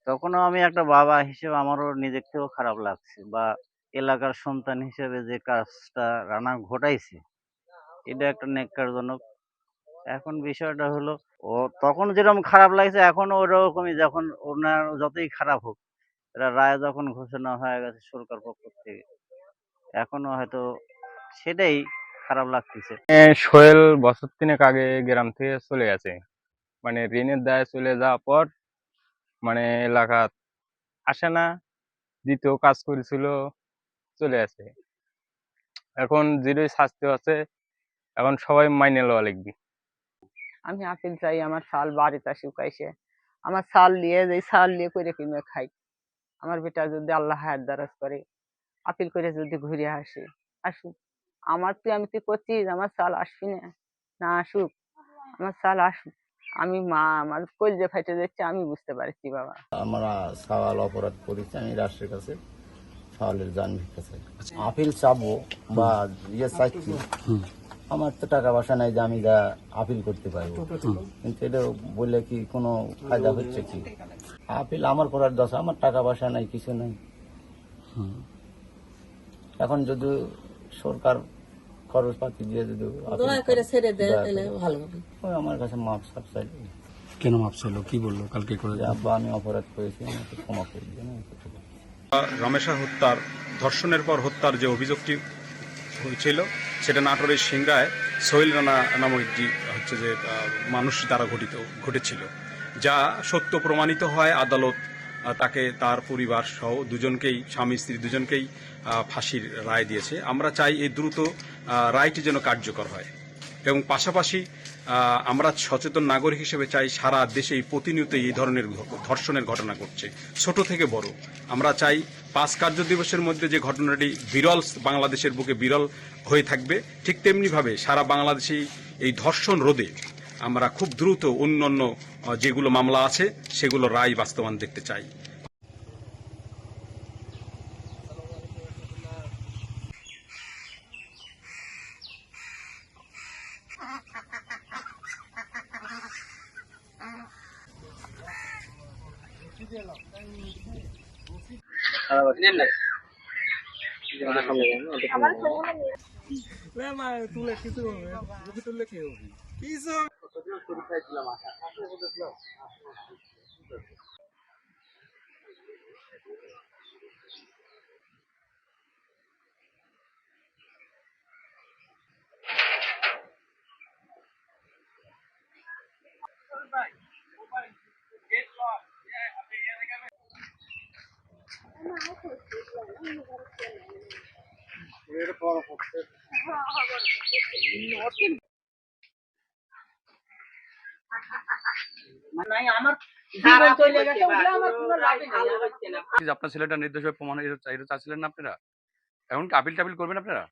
তখনও আমি একটা বাবা হিসেবে আমারও নিজেকেও খারাপ লাগছে, বা এলাকার সন্তান হিসেবে যে কাজটা রানা ঘটাইছে এটা একটা ন্যাক্কারজনক। এখন বিষয়টা হলো, ও তখন যেরকম খারাপ লাগছে এখনো ওরকমই, যখন ওনার যতই খারাপ হোক, এটা রায় যখন ঘোষণা হয়ে গেছে সরকার পক্ষ থেকে, এখনো হয়তো সেটাই খারাপ লাগতেছে। সোহেল বছর তিনেক আগে গ্রাম থেকে চলে গেছে, মানে ঋণের দায়ে চলে যাওয়ার পর মানে এলাকা আসে না, দ্বিতীয় কাজ করেছিল, চলে আসে। এখন যেটাই শাস্তি আছে এখন সবাই মাইনে লওয়া লিখবি। আমি আপিল চাই, আমার চাল বাড়িতে শুকাইছে, আমার চাল নিয়ে যে চাল নিয়ে করে কিনে খাই। আমার বেটা যদি আল্লাহ হায়াত দারাজ করে আপিল করে যদি ঘুরে আসে, আসুক। আমার তুই আমি তুই করছিস, আমার চাল আসবি না, না আসুক, আমার চাল আসুক। আমি মা, আমার কলজে ফাইটে যাচ্ছে, আমি বুঝতে পারছি বাবা। আমরা সওয়াল অপরাধ করেছি, আমি রাষ্ট্রের কাছে সওয়ালের জান ভিক্ষা চাই, আপিল চাবো বা ইয়ে চাইছি। আমার তো টাকা পয়সা নাই যে আমি যা আপিল করতে পারবো, কিন্তু এটা বললে কি কোনো ফায়দা হচ্ছে কি? আপিল আমার করার দশা, আমার টাকা পয়সা নাই, কিছু নাই। এখন যদি সরকার খরচপাতি দিয়ে যদি আমার কাছে মাপ সাপ চাইল। কেন মাপ চাইলো, কি বললো কালকে করে? আব্বা আমি অপরাধ করেছি, আমাকে ক্ষমা করে দিন। রমেশা হত্যার, ধর্ষণের পর হত্যার যে অভিযোগটি হয়েছিল সেটা নাটোরের সিংড়ায় সোহেল রানা নামক একটি হচ্ছে যে মানুষ দ্বারা ঘটেছিল, যা সত্য প্রমাণিত হয়। আদালত তাকে তার পরিবার সহ দুজনকেই, স্বামী স্ত্রী দুজনকেই ফাঁসির রায় দিয়েছে। আমরা চাই এই দ্রুত রায়টি যেন কার্যকর হয়, এবং পাশাপাশি আমরা সচেতন নাগরিক হিসেবে চাই, সারা দেশে প্রতিনিয়ত এই ধরনের ধর্ষণের ঘটনা ঘটছে, ছোট থেকে বড়। আমরা চাই 5 কার্য দিবসের মধ্যে যে ঘটনাটি বিরল, বাংলাদেশের বুকে বিরল হয়ে থাকবে, ঠিক তেমনিভাবে সারা বাংলাদেশেই এই ধর্ষণ রোধে আমরা খুব দ্রুত অন্যান্য যেগুলো মামলা আছে সেগুলো রায় বাস্তবায়ন দেখতে চাই। আপনার ছেলেটা নির্দোষ হয়ে প্রমাণ এটা চাচ্ছিলেন না আপনারা, এখন কি আপিল টাপিল করবেন আপনারা?